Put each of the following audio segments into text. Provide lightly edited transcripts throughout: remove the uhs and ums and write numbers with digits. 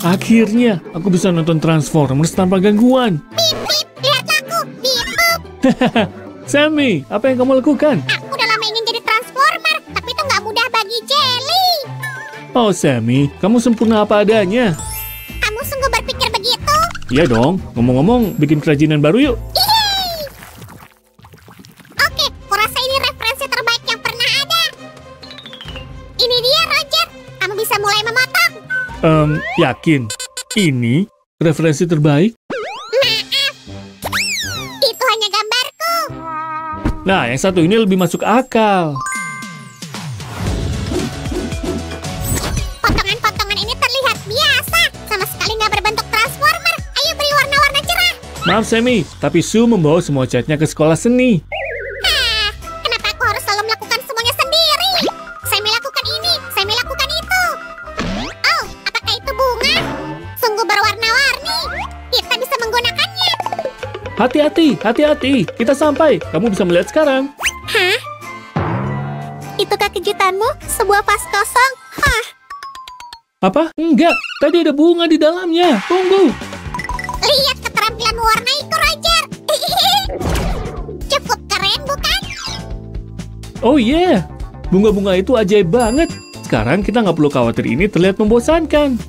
Akhirnya, aku bisa nonton Transformers tanpa gangguan. Bip, bip, lihatlah aku. Bip, bip. Sammy, apa yang kamu lakukan? Aku udah lama ingin jadi Transformer, tapi itu nggak mudah bagi Jelly. Oh, Sammy, kamu sempurna apa adanya. Kamu sungguh berpikir begitu? Iya dong, ngomong-ngomong, bikin kerajinan baru yuk. Yeay. Oke, kurasa ini referensi terbaik yang pernah ada. Ini dia, Roger. Kamu bisa mulai memotong. Yakin? Ini referensi terbaik? Maaf. Itu hanya gambarku. Nah, yang satu ini lebih masuk akal. Potongan-potongan ini terlihat biasa. Sama sekali nggak berbentuk Transformer. Ayo beri warna-warna cerah. Maaf, Sammy, tapi Sue membawa semua catnya ke sekolah seni. Kenapa aku harus selalu melakukan semuanya sendiri? Saya melakukan ini, saya melakukan itu. Oh, apakah itu bunga? Sungguh berwarna-warni. Kita bisa menggunakannya. Hati-hati, hati-hati. Kita sampai. Kamu bisa melihat sekarang. Hah? Itukah kejutanmu? Sebuah vas kosong? Hah? Apa? Enggak. Tadi ada bunga di dalamnya. Tunggu. Lihat keterampilan warna itu, Roger. Cukup keren, bukan? Oh yeah. Bunga-bunga itu ajaib banget. Sekarang kita nggak perlu khawatir ini terlihat membosankan.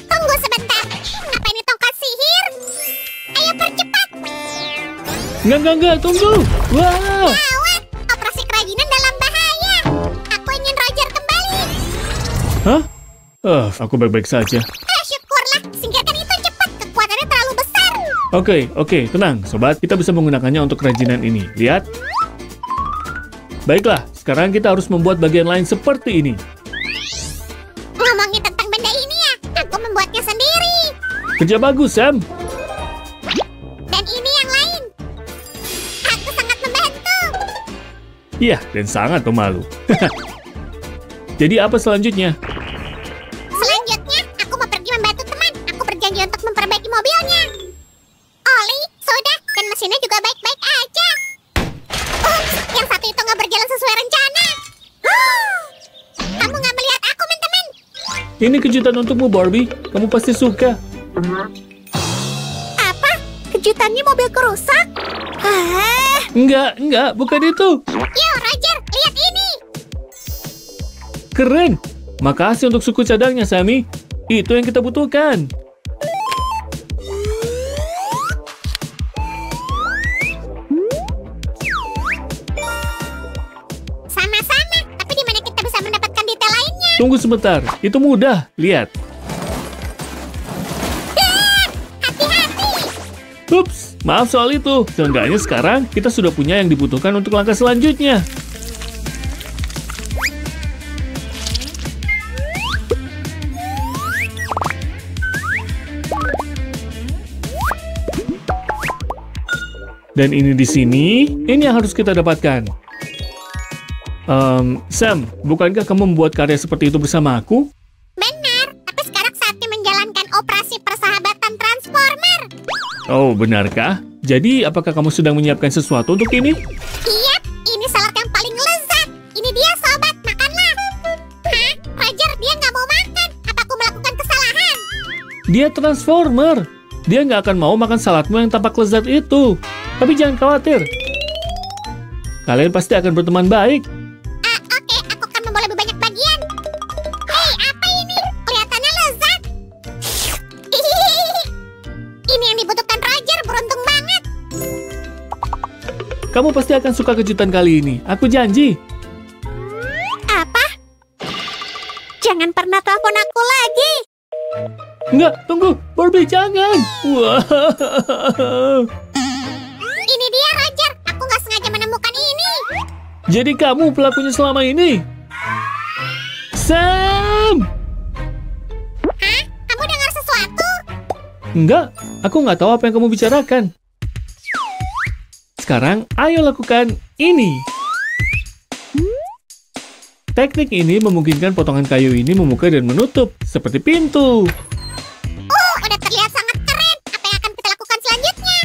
Tunggu sebentar. Apa ini tongkat sihir? Ayo percepat. Enggak, tunggu. Wow. Gawat, operasi kerajinan dalam bahaya. Aku ingin Roger kembali. Hah? Aku baik-baik saja. Syukurlah, singkirkan itu cepat. Kekuatannya terlalu besar. Oke, tenang, sobat. Kita bisa menggunakannya untuk kerajinan ini. Lihat. Baiklah, sekarang kita harus membuat bagian lain seperti ini. Ngomongin tentang benda ini ya, aku membuatnya sendiri. Kerja bagus, Sam. Dan ini yang lain. Aku sangat membantu. Iya, dan sangat pemalu. Jadi apa selanjutnya? Selanjutnya, aku mau pergi membantu teman. Aku berjanji untuk memperbaiki mobilnya. Oli, sudah, dan mesinnya juga baik-baik aja. Ups, yang satu itu nggak berjalan sesuai rencana. Kamu nggak melihat aku, teman-teman? Ini kejutan untukmu, Barbie. Kamu pasti suka. Apa? Kejutannya mobilku rusak? Enggak, bukan itu. Yo, Roger, lihat ini. Keren. Makasih untuk suku cadangnya, Sammy. Itu yang kita butuhkan. Sama-sama, tapi di mana kita bisa mendapatkan detail lainnya? Tunggu sebentar. Itu mudah. Lihat. Hati-hati. Ups, maaf soal itu. Seenggaknya sekarang kita sudah punya yang dibutuhkan untuk langkah selanjutnya. Dan ini di sini, ini yang harus kita dapatkan. Sam, bukankah kamu membuat karya seperti itu bersama aku? Benar, tapi sekarang saatnya menjalankan operasi persahabatan Transformer. Oh, benarkah? Jadi, apakah kamu sedang menyiapkan sesuatu untuk ini? Iya, ini salad yang paling lezat. Ini dia, sobat, makanlah. Hah? Roger, dia nggak mau makan. Apa aku melakukan kesalahan? Dia Transformer. Dia nggak akan mau makan saladmu yang tampak lezat itu. Tapi jangan khawatir. Kalian pasti akan berteman baik. Oke, aku akan membawa lebih banyak bagian. Hei, apa ini? Kelihatannya lezat. Ini yang dibutuhkan Roger, beruntung banget. Kamu pasti akan suka kejutan kali ini. Aku janji. Apa? Jangan pernah telepon aku lagi. Enggak, tunggu. Barbie, jangan. Wow. Ini dia, Roger. Aku nggak sengaja menemukan ini. Jadi kamu pelakunya selama ini? Sam! Hah? Kamu dengar sesuatu? Enggak, aku nggak tahu apa yang kamu bicarakan. Sekarang, ayo lakukan ini. Teknik ini memungkinkan potongan kayu ini membuka dan menutup, seperti pintu. Udah terlihat sangat keren. Apa yang akan kita lakukan selanjutnya?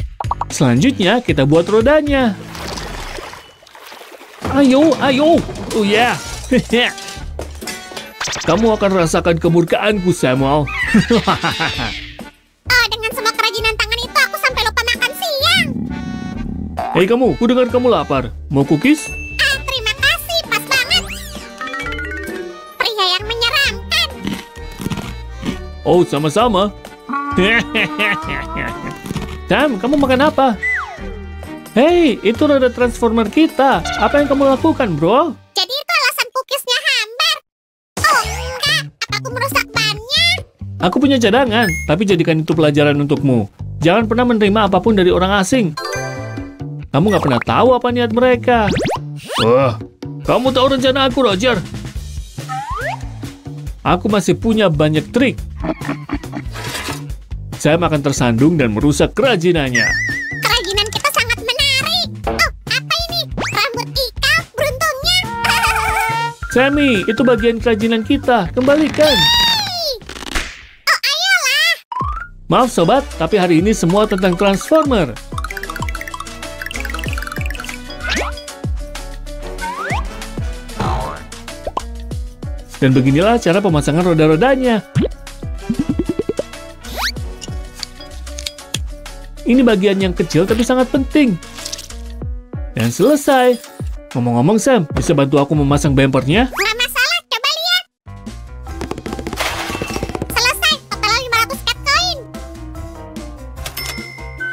Selanjutnya, kita buat rodanya. Ayo, ayo. Oh ya. Yeah. Kamu akan rasakan kemurkaanku, Samuel. Oh, dengan semua kerajinan tangan itu aku sampai lupa makan siang. Hei kamu, ku dengar kamu lapar. Mau cookies? Terima kasih, pas banget. Pria yang menyeramkan. Oh, sama-sama. Sam, kamu makan apa? Hei, itu roda transformer kita. Apa yang kamu lakukan, bro? Jadi itu alasan cookiesnya hambar. Oh enggak, apa aku merusak bannya? Aku punya cadangan, tapi jadikan itu pelajaran untukmu. Jangan pernah menerima apapun dari orang asing. Kamu nggak pernah tahu apa niat mereka. Wah, kamu tahu rencana aku, Roger? Aku masih punya banyak trik. Sam akan tersandung dan merusak kerajinannya. Kerajinan kita sangat menarik. Oh, apa ini? Rambut ikal, beruntungnya. Sammy, itu bagian kerajinan kita. Kembalikan. Oh, ayolah. Maaf sobat, tapi hari ini semua tentang Transformer. Dan beginilah cara pemasangan roda-rodanya. Ini bagian yang kecil tapi sangat penting. Dan selesai. Ngomong-ngomong Sam, bisa bantu aku memasang bumpernya? Nggak masalah, coba lihat. Selesai, total 500 cat coin.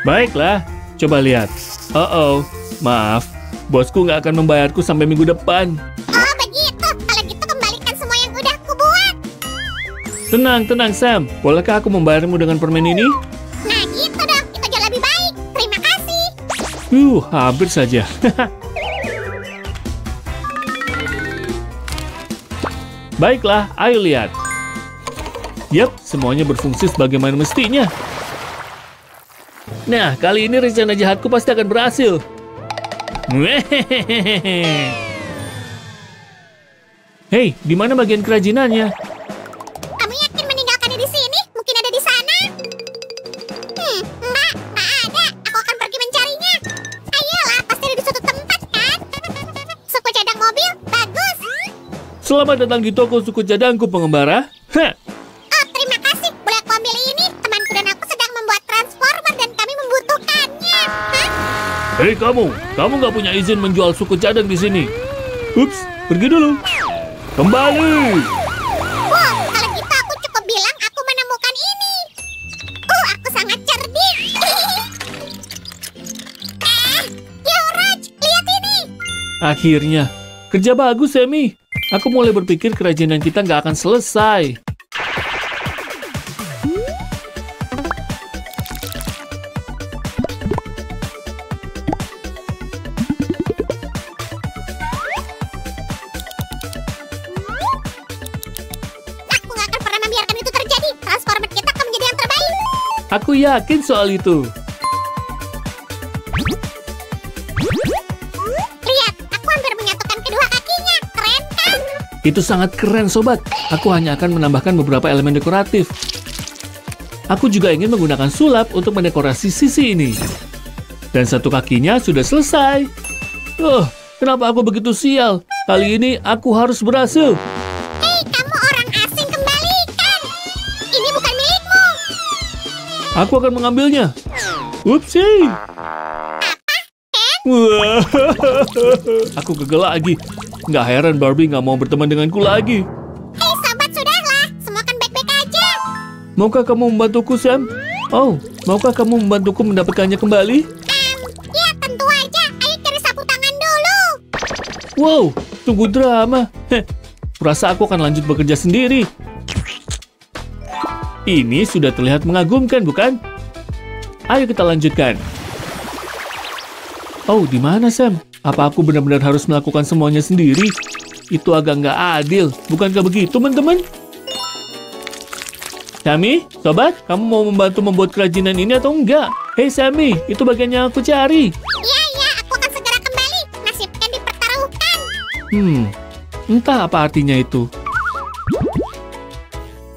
Baiklah, coba lihat. Oh, maaf. Bosku nggak akan membayarku sampai minggu depan. Oh, begitu. Kalau gitu kembalikan semua yang udah aku buat. Tenang Sam. Bolehkah aku membayarmu dengan permen ini? Nah, gitu dong. Itu jauh lebih baik. Terima kasih. Hampir saja. Baiklah, ayo lihat. Yap, semuanya berfungsi sebagaimana mestinya. Nah, kali ini rencana jahatku pasti akan berhasil. Hei, di mana bagian kerajinannya? Kamu yakin meninggalkannya di sini? Mungkin ada di sana? Enggak ada. Aku akan pergi mencarinya. Ayolah, pasti ada di suatu tempat, kan? Suku cadang mobil, bagus. Selamat datang di toko suku cadangku, pengembara. Oh, terima kasih. Boleh aku ambil ini? Temanku dan aku sedang membuat transformer dan kami membutuhkannya. Hah? Hei kamu nggak punya izin menjual suku cadang di sini. Ups, pergi dulu. Kembali. Wow, kalau gitu aku cukup bilang aku menemukan ini. Aku sangat cerdik. Raj, lihat ini. Akhirnya, kerja bagus, Sammy. Aku mulai berpikir kerajinan kita nggak akan selesai. Aku nggak akan pernah membiarkan itu terjadi. Transformer kita akan menjadi yang terbaik. Aku yakin soal itu. Lihat, aku hampir menyatukan kedua kakinya. Keren kan? Itu sangat keren, sobat. Aku hanya akan menambahkan beberapa elemen dekoratif. Aku juga ingin menggunakan sulap untuk mendekorasi sisi ini. Dan satu kakinya sudah selesai. Kenapa aku begitu sial? Kali ini aku harus berhasil. Hei, kamu orang asing, kembalikan. Ini bukan milikmu. Aku akan mengambilnya. Upsi. Wah, aku gagal lagi. Nggak heran Barbie nggak mau berteman denganku lagi. Hei, sobat, sudahlah. Semua kan baik-baik aja. Maukah kamu membantuku, Sam? Oh, maukah kamu membantuku mendapatkannya kembali? Ya, tentu aja. Ayo cari sapu tangan dulu. Wow, tunggu drama. Kurasa aku akan lanjut bekerja sendiri. Ini sudah terlihat mengagumkan, bukan? Ayo kita lanjutkan. Oh, di mana, Sam? Apa aku benar-benar harus melakukan semuanya sendiri? Itu agak nggak adil. Bukankah begitu, teman-teman? Sammy, sobat, kamu mau membantu membuat kerajinan ini atau enggak? Hei, Sammy, itu bagian yang aku cari. Ya, aku akan segera kembali. Nasibnya dipertaruhkan. Entah apa artinya itu.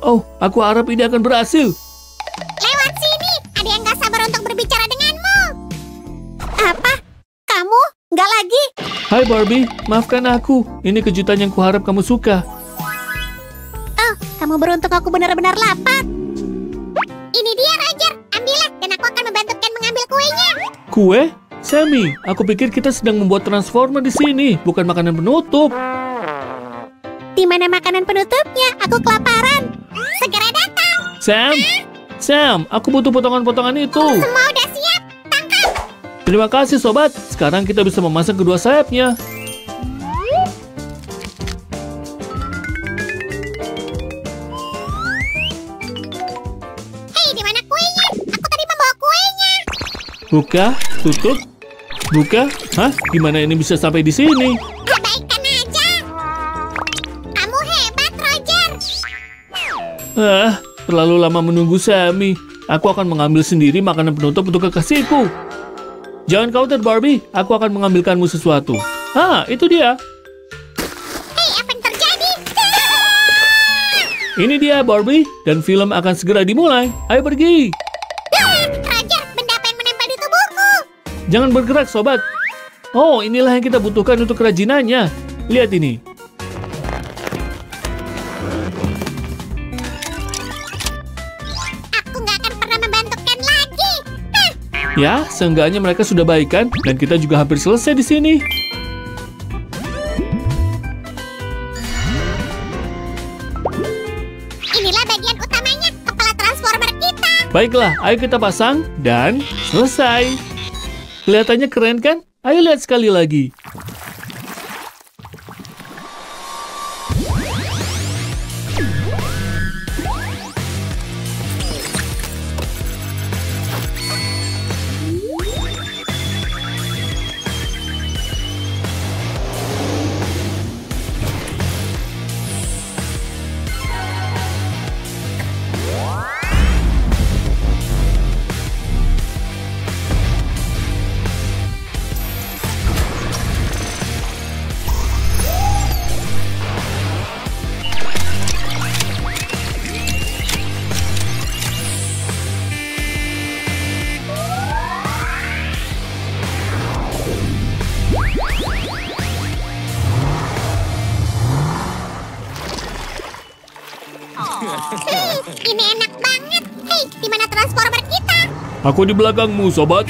Oh, aku harap ini akan berhasil. Lewat sini. Ada yang gak sabar untuk berbicara denganmu. Apa? Kamu? Nggak lagi? Hai Barbie, maafkan aku. Ini kejutan yang kuharap kamu suka. Oh, kamu beruntung aku benar-benar lapar. Ini dia, Roger. Ambillah, dan aku akan membantu Ken mengambil kuenya. Kue? Sammy, aku pikir kita sedang membuat transformer di sini, bukan makanan penutup. Di mana makanan penutupnya? Aku kelaparan. Segera datang. Sam, aku butuh potongan-potongan itu. Semua udah siap. Tangkap. Terima kasih sobat. Sekarang kita bisa memasang kedua sayapnya. Hei, di mana kuenya? Aku tadi membawa kuenya. Buka, tutup, buka. Hah? Gimana ini bisa sampai di sini? Abaikan aja. Kamu hebat, Roger. Terlalu lama menunggu Sammy. Aku akan mengambil sendiri makanan penutup untuk kekasihku. Jangan khawatir Barbie, aku akan mengambilkanmu sesuatu. Itu dia. Hei, apa yang terjadi? Ini dia Barbie, dan film akan segera dimulai. Ayo pergi. Roger, benda apa yang menempel di tubuhku? Jangan bergerak sobat. Oh, inilah yang kita butuhkan untuk kerajinannya. Lihat ini. Aku nggak akan pernah membantu Ken lagi. Ya, seenggaknya mereka sudah baikan, dan kita juga hampir selesai di sini. Inilah bagian utamanya, kepala transformer kita. Baiklah, ayo kita pasang, dan selesai. Kelihatannya keren kan? Ayo lihat sekali lagi. Ini enak banget. Hei, di mana transformer kita? Aku di belakangmu, sobat.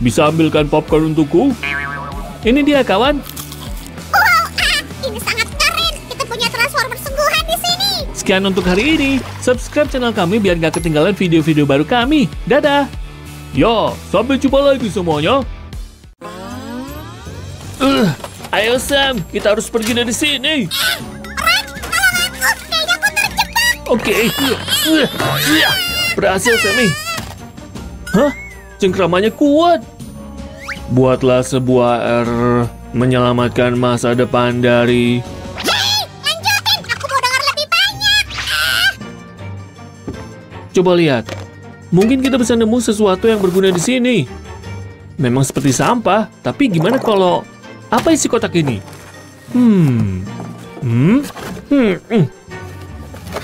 Bisa ambilkan popcorn untukku? Ini dia, kawan. Wow, ini sangat keren. Kita punya transformer sungguhan di sini. Sekian untuk hari ini. Subscribe channel kami biar gak ketinggalan video-video baru kami. Dadah. Ya, sampai jumpa lagi semuanya. Ayo Sam, kita harus pergi dari sini. Ren, tolong aku. Kayaknya aku terjebak. Oke. Berhasil, Sammy. Hah? Cengkramannya kuat. Buatlah sebuah menyelamatkan masa depan dari... Hei, lanjutin. Aku mau dengar lebih banyak. Coba lihat. Mungkin kita bisa nemu sesuatu yang berguna di sini. Memang seperti sampah, tapi gimana kalau... Apa isi kotak ini?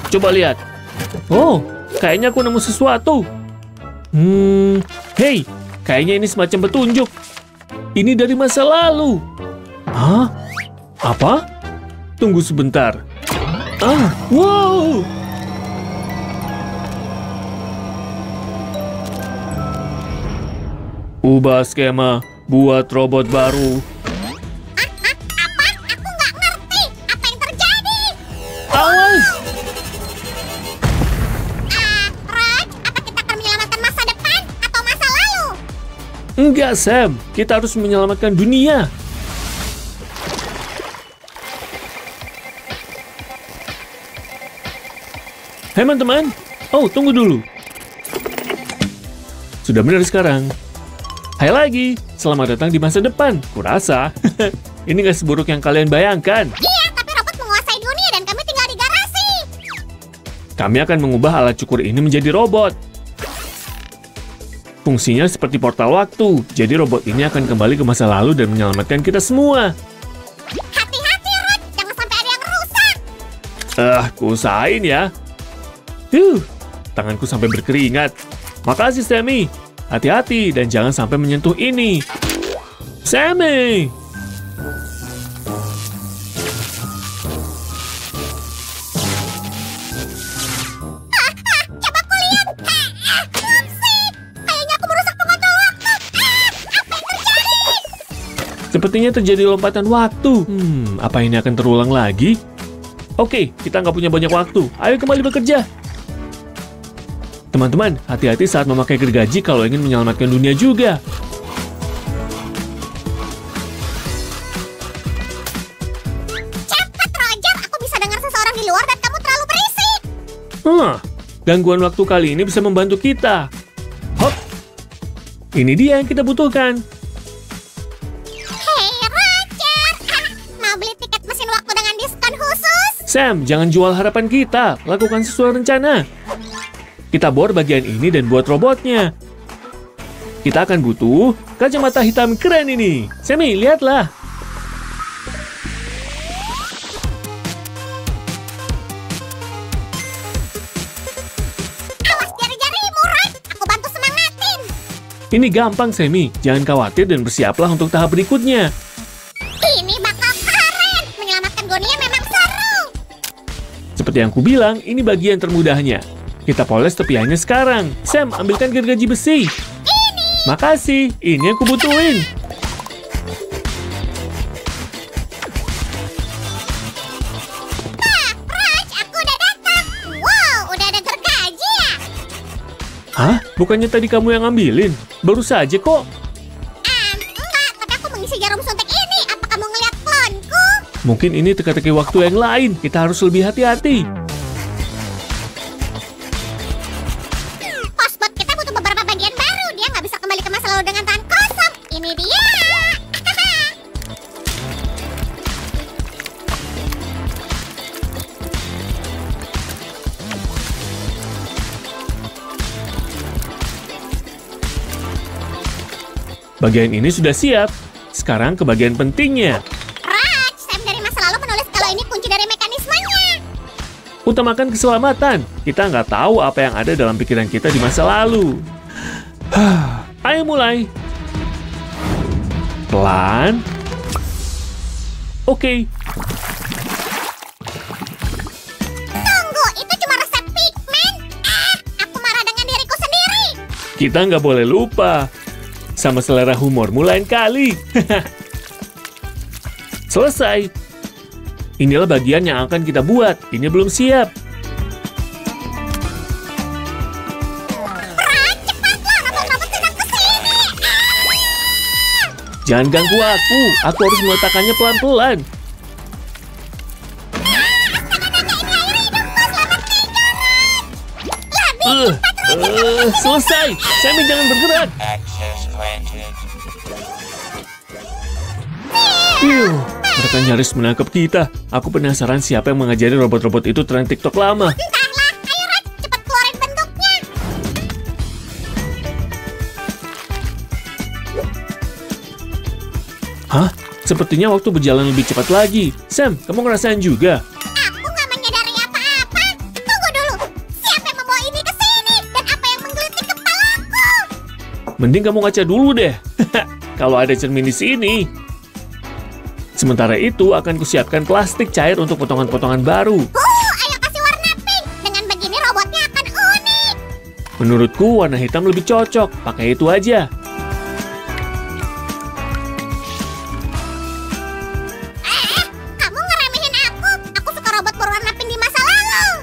Coba lihat. Oh, kayaknya aku nemu sesuatu. Hei, kayaknya ini semacam petunjuk. Ini dari masa lalu. Hah? Apa? Tunggu sebentar. Wow. Ubah skema, buat robot baru. Apa? Aku nggak ngerti. Apa yang terjadi? Awas! Rod, apa kita akan menyelamatkan masa depan atau masa lalu? Enggak, Sam. Kita harus menyelamatkan dunia. Hei, teman-teman. Oh, tunggu dulu. Sudah benar sekarang. Hai lagi. Selamat datang di masa depan. Kurasa. Ini nggak seburuk yang kalian bayangkan. Iya, tapi robot menguasai dunia dan kami tinggal di garasi. Kami akan mengubah alat cukur ini menjadi robot. Fungsinya seperti portal waktu. Jadi robot ini akan kembali ke masa lalu dan menyelamatkan kita semua. Hati-hati, Rod. Jangan sampai ada yang rusak. Kuusahain ya. tanganku sampai berkeringat. Makasih, Sammy. Hati-hati dan jangan sampai menyentuh ini. Sammy! Coba aku lihat. Upsi. Kayaknya aku merusak pengontrol waktu. Apa yang terjadi? Sepertinya terjadi lompatan waktu. Apa ini akan terulang lagi? Oke, kita nggak punya banyak waktu. Ayo kembali bekerja. Teman-teman, hati-hati saat memakai gergaji kalau ingin menyelamatkan dunia juga. Cepat, Roger. Aku bisa dengar seseorang di luar dan kamu terlalu berisik. Gangguan waktu kali ini bisa membantu kita. Hop! Ini dia yang kita butuhkan. Hei, Roger. Mau beli tiket mesin waktu dengan diskon khusus? Sam, jangan jual harapan kita. Lakukan sesuai rencana. Kita bor bagian ini dan buat robotnya. Kita akan butuh kacamata hitam keren ini. Sammy, lihatlah. Awas jari-jarimu, Rod. Aku bantu semangatin. Ini gampang, Sammy. Jangan khawatir dan bersiaplah untuk tahap berikutnya. Ini bakal keren. Menyelamatkan dunia memang seru. Seperti yang kubilang, ini bagian termudahnya. Kita poles tepiannya sekarang. Sam, ambilkan gergaji besi. Ini. Makasih, ini yang kubutuhin. Raj, aku udah datang. Wow, udah ada gergaji ya? Hah? Bukannya tadi kamu yang ngambilin? Baru saja kok. Enggak, tapi aku mengisi jarum suntik ini. Apa kamu ngeliat klonku? Mungkin ini teka-teki waktu yang lain. Kita harus lebih hati-hati. Postbot kita butuh beberapa bagian baru. Dia nggak bisa kembali ke masa lalu dengan tangan kosong. Ini dia. Bagian ini sudah siap. Sekarang ke bagian pentingnya. Raj, Sam dari masa lalu menulis kalau ini kunci dari mekanismenya. Utamakan keselamatan. Kita nggak tahu apa yang ada dalam pikiran kita di masa lalu. Ayo mulai. Pelan. Oke. Tunggu, itu cuma resep pigmen. Aku marah dengan diriku sendiri. Kita nggak boleh lupa. Sama selera humormu lain kali. Selesai. Inilah bagian yang akan kita buat. Ini belum siap. Raj, cepatlah, robot-robot sedang kesini. Jangan ganggu aku. Aku harus meletakkannya pelan-pelan. Selesai. Sammy jangan bergerak. Mereka nyaris menangkap kita. Aku penasaran siapa yang mengajari robot-robot itu tren TikTok lama. Entahlah, ayo Raj, cepat keluarin bentuknya. Hah? Sepertinya waktu berjalan lebih cepat lagi. Sam, kamu ngerasain juga? Aku nggak menyadari apa-apa. Tunggu dulu, siapa yang membawa ini ke sini? Dan apa yang menggelitik kepalaku? Mending kamu ngaca dulu deh. Kalau ada cermin di sini. Sementara itu akan kusiapkan plastik cair untuk potongan-potongan baru. Ayo kasih warna pink. Dengan begini robotnya akan unik. Menurutku warna hitam lebih cocok. Pakai itu aja. Kamu ngeremehin aku. Aku suka robot berwarna pink di masa lalu.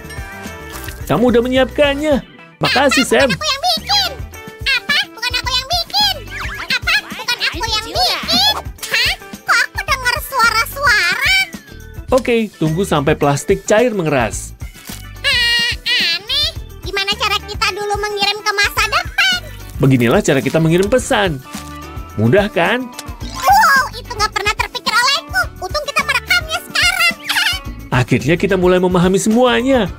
Kamu udah menyiapkannya. Makasih, Sam. Aku yang bikin. Apa? Bukan aku yang bikin. Apa? Bukan aku yang bikin. Hah? Kok aku dengar suara-suara? Oke, tunggu sampai plastik cair mengeras. Aneh. Gimana cara kita dulu mengirim ke masa depan? Beginilah cara kita mengirim pesan. Mudah kan? Wow, itu nggak pernah terpikir olehku. Untung kita merekamnya sekarang. Akhirnya kita mulai memahami semuanya.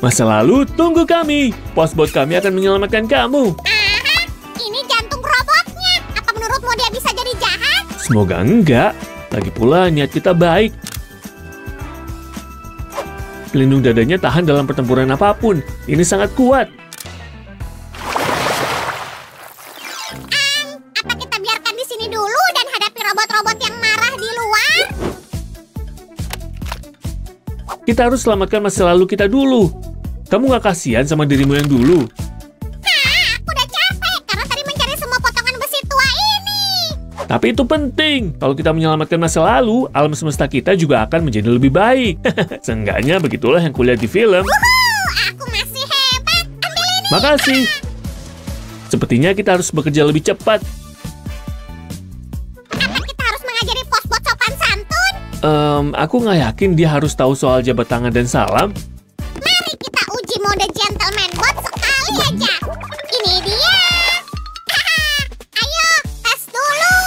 Masa lalu, tunggu kami. Postbot kami akan menyelamatkan kamu. Aha, ini jantung robotnya. Apa menurutmu dia bisa jadi jahat? Semoga enggak. Lagi pula niat kita baik. Pelindung dadanya tahan dalam pertempuran apapun. Ini sangat kuat. Apa kita biarkan di sini dulu dan hadapi robot-robot yang marah di luar? Kita harus selamatkan masa lalu kita dulu. Kamu nggak kasihan sama dirimu yang dulu? Aku udah capek karena tadi mencari semua potongan besi tua ini. Tapi itu penting. Kalau kita menyelamatkan masa lalu, alam semesta kita juga akan menjadi lebih baik. Seenggaknya begitulah yang kulihat di film. Aku masih hebat. Ambil ini. Makasih. Sepertinya kita harus bekerja lebih cepat. Apa kita harus mengajari pos-bot sopan santun? Aku nggak yakin dia harus tahu soal jabat tangan dan salam. Mari kita uji mode gentleman bot sekali aja. Ini dia. Ayo, tes dulu.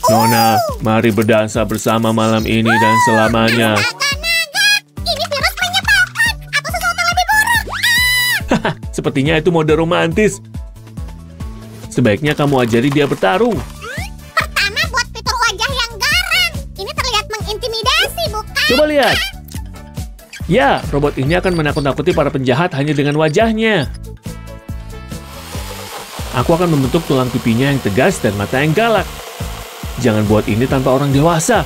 Nona, mari berdansa bersama malam ini dan selamanya. Naga-naga, ini virus menyebalkan atau sesuatu lebih buruk? Sepertinya itu mode romantis. Sebaiknya kamu ajari dia bertarung. Pertama buat fitur wajah yang garang. Ini terlihat mengintimidasi, bukan? Coba lihat. Ya, robot ini akan menakut-nakuti para penjahat hanya dengan wajahnya. Aku akan membentuk tulang pipinya yang tegas dan mata yang galak. Jangan buat ini tanpa orang dewasa.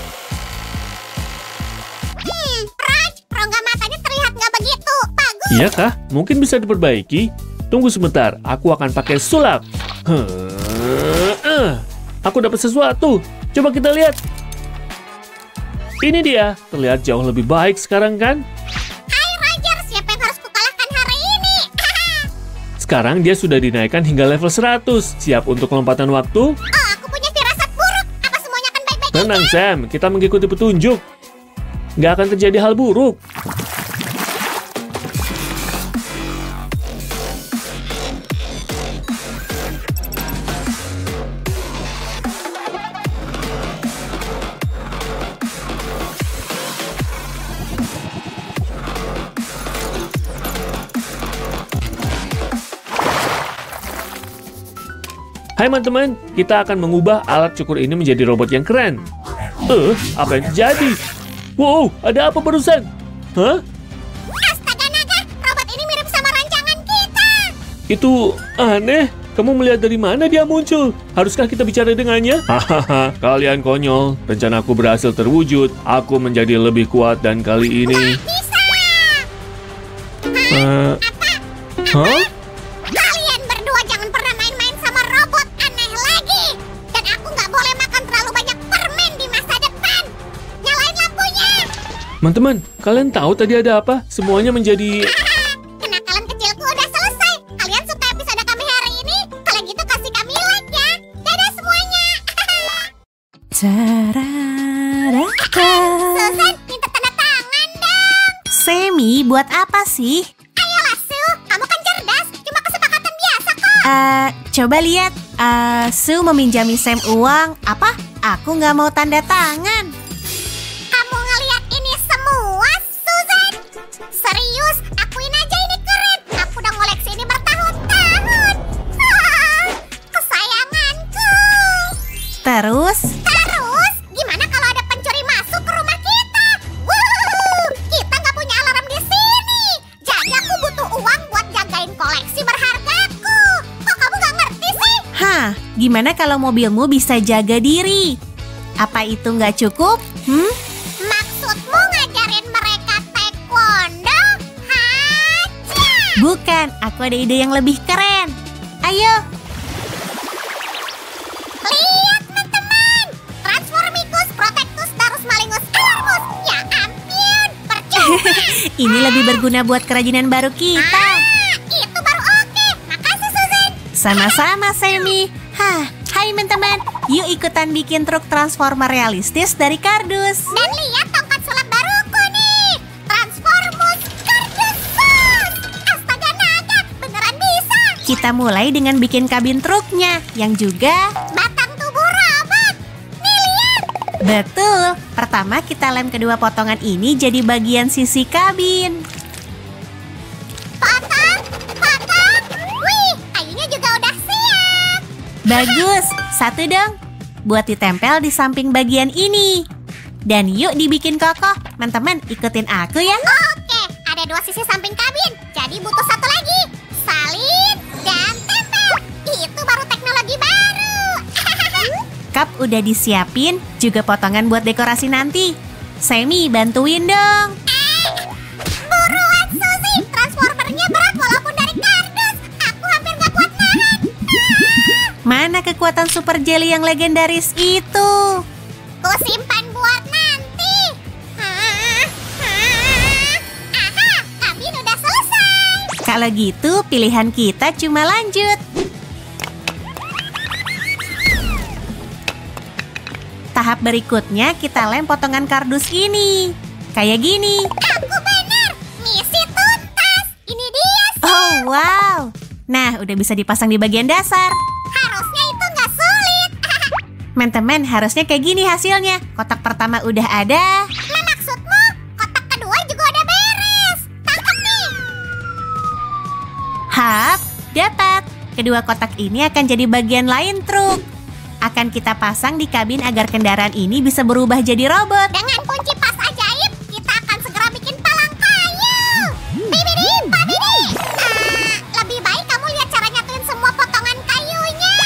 Raj, rongga matanya terlihat nggak begitu bagus. Iya kah? Mungkin bisa diperbaiki. Tunggu sebentar, aku akan pakai sulap. Aku dapat sesuatu. Coba kita lihat. Ini dia. Terlihat jauh lebih baik sekarang kan? Hai Roger, siapa yang harus kukalahkan hari ini? Sekarang dia sudah dinaikkan hingga level 100. Siap untuk lompatan waktu? Oh, aku punya firasat buruk. Apa semuanya akan baik-baik aja? Tenang Sam, kita mengikuti petunjuk. Nggak akan terjadi hal buruk. Hai teman-teman, kita akan mengubah alat cukur ini menjadi robot yang keren. Apa yang terjadi? Wow, ada apa barusan? Hah? Astaga naga, robot ini mirip sama rancangan kita. Itu aneh. Kamu melihat dari mana dia muncul? Haruskah kita bicara dengannya? Hahaha, kalian konyol. Rencanaku berhasil terwujud. Aku menjadi lebih kuat dan kali ini... Bisa. Hah? Kalian berdua jangan pernah main-main sama robot aneh lagi. Dan aku nggak boleh makan terlalu banyak permen di masa depan. Nyalain lampunya. Teman-teman, kalian tahu tadi ada apa? Semuanya menjadi... Kenakalan kecilku udah selesai. Kalian suka episode kami hari ini? Kalau gitu kasih kami like ya. Dadah semuanya. Susan, minta tanda tangan dong. Semi, buat apa sih? Ayolah, Sue. Kamu kan cerdas. Cuma kesepakatan biasa kok. Coba lihat. Sue meminjami Sam uang. Apa? Aku nggak mau tanda tangan. Kamu ngeliat ini semua, Susan? Serius, akuin aja ini keren. Aku udah ngoleksi ini bertahun-tahun. Kesayanganku. Terus, Terus, gimana kalau ada pencuri masuk ke rumah kita? Kita nggak punya alarm di sini. Jadi aku butuh uang buat jagain koleksi berhargaku. Kok kamu nggak ngerti sih? gimana kalau mobilmu bisa jaga diri? Apa itu nggak cukup? Maksudmu ngajarin mereka taekwondo? Haja! Bukan, aku ada ide yang lebih keren. Ayo, Lihat teman-teman, Transformicus Protectus Darus Malingus Alarmus. Ya ampun, percuma. ini lebih berguna buat kerajinan baru kita. Itu baru oke. Makasih Susan. Sama-sama, Sammy. Hai teman-teman, yuk ikutan bikin truk transformer realistis dari kardus. Dan lihat tongkat sulap baruku nih. Transformus Cardusus. Astaga naga, beneran bisa. Kita mulai dengan bikin kabin truknya, yang juga... Batang tubuh robot. Nih lihat. Betul, pertama kita lem kedua potongan ini jadi bagian sisi kabin. Potong. Wih, kayunya juga udah siap. Bagus, satu dong. Buat ditempel di samping bagian ini. Dan yuk dibikin kokoh. Teman-teman, ikutin aku ya. Oke, dua sisi samping kabin, jadi butuh satu lagi. Salin dan tempel. Itu baru teknologi baru. Cup udah disiapin, juga potongan buat dekorasi nanti. Sammy, bantuin dong. Buruan Suzy, transformernya berat walaupun dari kardus. Aku hampir gak kuat nahan. Mana kekuatan super jelly yang legendaris itu? Ku simpan buat nanti. Aha, kabin udah selesai. Kalau gitu, pilihan kita cuma lanjut. Tahap berikutnya kita lem potongan kardus ini. Kayak gini. Aku benar. Misi tuntas. Ini dia. Oh, wow. Nah, udah bisa dipasang di bagian dasar. Harusnya itu nggak sulit. Teman-teman, harusnya kayak gini hasilnya. Kotak pertama udah ada. Nah, maksudmu kotak kedua juga udah beres. Tangkap nih. Hap, dapat. Kedua kotak ini akan jadi bagian lain truk. Akan kita pasang di kabin agar kendaraan ini bisa berubah jadi robot. Dengan kunci pas ajaib, kita akan segera bikin palang kayu. Bibidi, babidi. Lebih baik kamu lihat cara nyatuin semua potongan kayunya.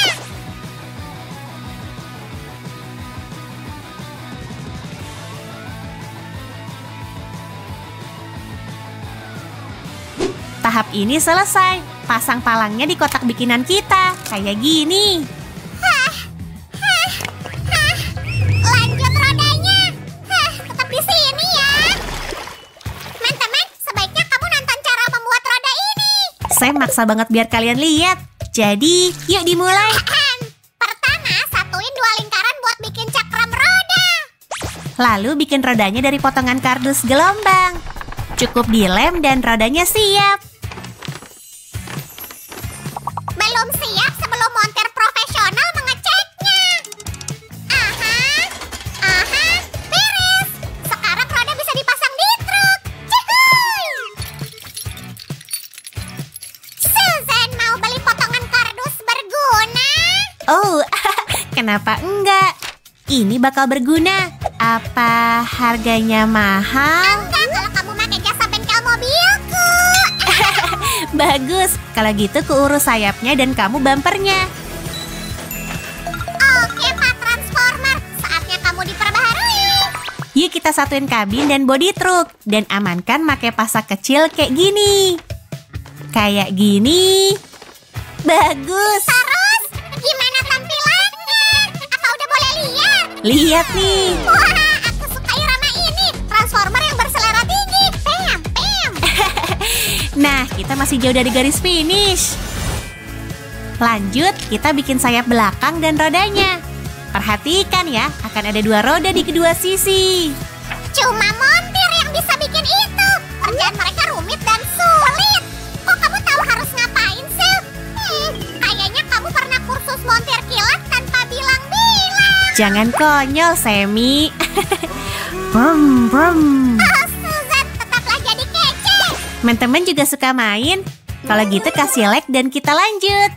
Tahap ini selesai. Pasang palangnya di kotak bikinan kita. Kayak gini. Lanjut rodanya. Tetap di sini ya. Teman-teman, sebaiknya kamu nonton cara membuat roda ini. Saya maksa banget biar kalian lihat. Jadi, yuk dimulai. Pertama, satuin dua lingkaran buat bikin cakram roda. Lalu bikin rodanya dari potongan kardus gelombang. Cukup dilem dan rodanya siap. Belum siap sebelum montir profesional mengeceknya. Beres. Sekarang roda bisa dipasang di truk. Cihuy. Susan mau beli potongan kardus berguna. Oh, kenapa enggak? Ini bakal berguna. Apa harganya mahal? Enggak kalau kamu pakai jasa bengkel mobilku. Bagus, kalau gitu kuurus sayapnya dan kamu bumpernya. Oke Pak Transformer, saatnya kamu diperbaharui. Yuk kita satuin kabin dan bodi truk. Dan amankan pakai pasak kecil kayak gini. Kayak gini. Bagus. Terus, gimana tampilannya? Apa udah boleh lihat? Lihat nih. Wah, aku suka irama ini. Transformer yang berselera tinggi. Pem, pem. Nah, kita masih jauh dari garis finish. Lanjut, kita bikin sayap belakang dan rodanya. Perhatikan ya, akan ada dua roda di kedua sisi. Cuma montir yang bisa bikin itu. Kerjaan mereka rumit dan sulit. Kok kamu tahu harus ngapain, Sil? Kayaknya kamu pernah kursus montir kilat tanpa bilang-bilang. Jangan konyol, Sammy. Brum, brum. Oh, Susan, tetaplah jadi kece. Teman-teman juga suka main? Kalau gitu kasih like dan kita lanjut.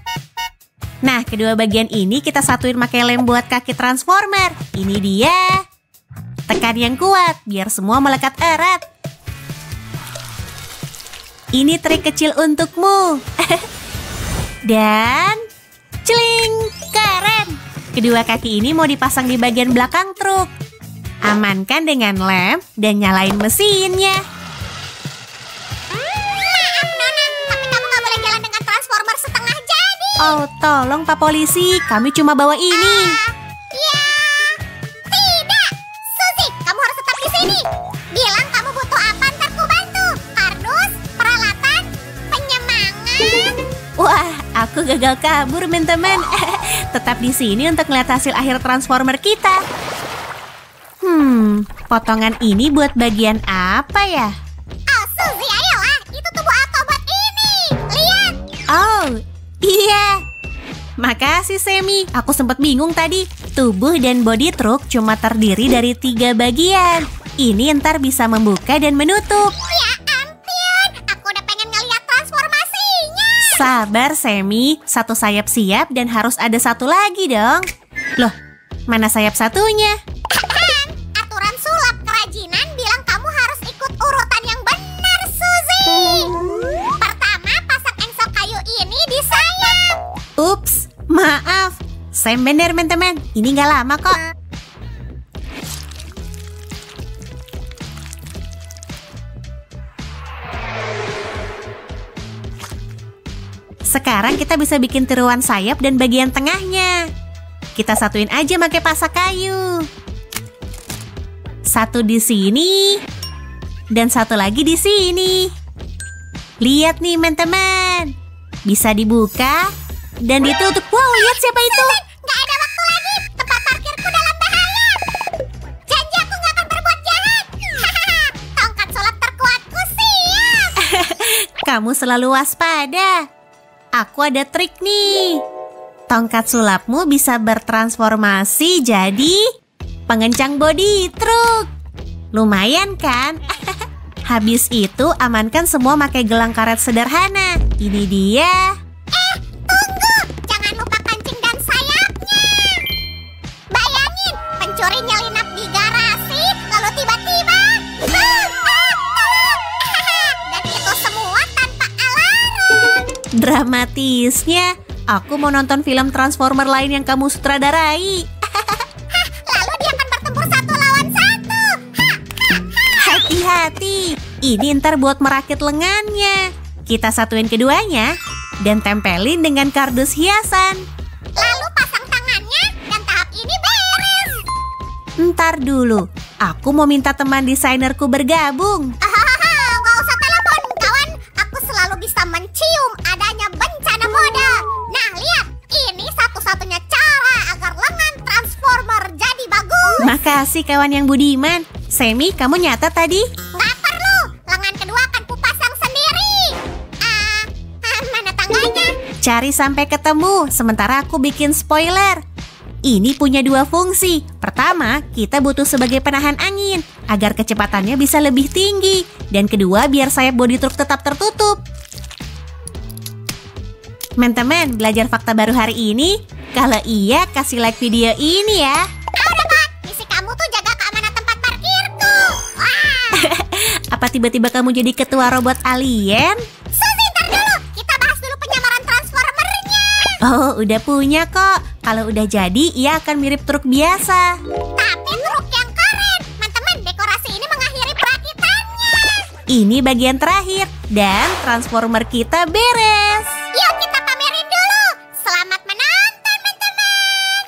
Nah, kedua bagian ini kita satuin pakai lem buat kaki transformer. Ini dia. Tekan yang kuat biar semua melekat erat. Ini trik kecil untukmu. Dan celing, keren. Kedua kaki ini mau dipasang di bagian belakang truk. Amankan dengan lem dan nyalain mesinnya. Maaf, Nona, tapi kamu nggak boleh jalan dengan transformer setengah jadi. Oh, tolong Pak Polisi, kami cuma bawa ini. Ya, tidak. Suzy, kamu harus tetap di sini. Bilang kamu butuh apa, ntar ku bantu. Kardus, peralatan, penyemangat. Wah, aku gagal kabur, teman-teman. Tetap di sini untuk melihat hasil akhir transformer kita. Potongan ini buat bagian apa ya? Oh, Suzy, ayolah. Itu tubuh Autobot ini. Lihat. Oh, iya. Makasih, Sammy. Aku sempat bingung tadi. Tubuh dan bodi truk cuma terdiri dari 3 bagian. Ini ntar bisa membuka dan menutup. Ya ampun, aku udah pengen ngeliat transformasinya. Sabar, Sammy. Satu sayap siap dan harus ada satu lagi dong. Loh, mana sayap satunya? Aturan sulap kerajinan bilang kamu harus ikut urutan yang benar, Suzy. Bener teman-teman, ini nggak lama kok. Sekarang kita bisa bikin tiruan sayap dan bagian tengahnya. Kita satuin aja pakai pasak kayu. Satu di sini dan satu lagi di sini. Lihat nih teman-teman, bisa dibuka dan ditutup. Wow, lihat siapa itu? Nggak ada waktu lagi. Tempat parkirku dalam bahaya. Janji aku nggak akan berbuat jahat. Tongkat sulap terkuatku siap. Kamu selalu waspada. Aku ada trik nih. Tongkat sulapmu bisa bertransformasi jadi pengencang body truk. Lumayan kan? Habis itu amankan semua pakai gelang karet sederhana. Ini dia. Tunggu, jangan lupa kancing dan sayapnya. Bayangin, pencuri nyelinap di garasi, lalu tiba-tiba dan itu semua tanpa alarm. Dramatisnya, aku mau nonton film Transformer lain yang kamu sutradarai. Lalu dia akan bertempur satu lawan satu. Hati-hati, ini ntar buat merakit lengannya. Kita satuin keduanya dan tempelin dengan kardus hiasan. Lalu pasang tangannya dan tahap ini beres. Ntar dulu, aku mau minta teman desainerku bergabung. Gak usah telepon, kawan. Aku selalu bisa mencium adanya bencana mode. Nah, lihat. Ini satu-satunya cara agar lengan Transformer jadi bagus. Makasih kawan yang budiman. Semi, kamu nyata tadi? Nggak perlu. Lengan kedua akan kupasang sendiri. Mana tangganya? Cari sampai ketemu, sementara aku bikin spoiler. Ini punya dua fungsi. Pertama, kita butuh sebagai penahan angin agar kecepatannya bisa lebih tinggi. Dan kedua, biar sayap body truk tetap tertutup. Teman-teman, belajar fakta baru hari ini? Kalau iya, kasih like video ini ya. Udah, Pak. Misi kamu tuh jaga keamanan tempat parkirku. Wah. Apa tiba-tiba kamu jadi ketua robot alien? Suzy, ntar dulu. Kita bahas dulu penyamaran Transformernya. Oh, udah punya kok. Kalau udah jadi, ia akan mirip truk biasa. Tapi truk yang keren. Teman-teman, dekorasi ini mengakhiri perakitannya. Ini bagian terakhir, dan Transformer kita beres. Yuk kita pamerin dulu. Selamat menonton, teman-teman.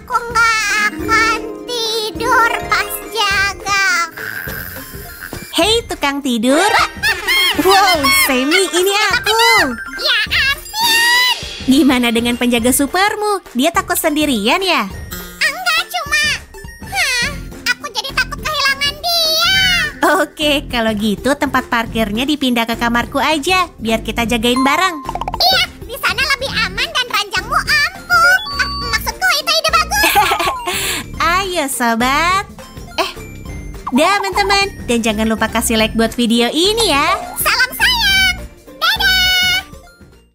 Aku nggak akan tidur pas jaga. Hei tukang tidur. Wow, Semi, ini aku. Ya ampun. Gimana dengan penjaga supermu? Dia takut sendirian ya? Enggak, cuma aku jadi takut kehilangan dia. Oke, kalau gitu tempat parkirnya dipindah ke kamarku aja, biar kita jagain bareng. Iya, di sana lebih aman dan ranjangmu empuk. Maksudku itu ide bagus. Ayo sobat. Dah teman-teman, dan jangan lupa kasih like buat video ini ya. Salam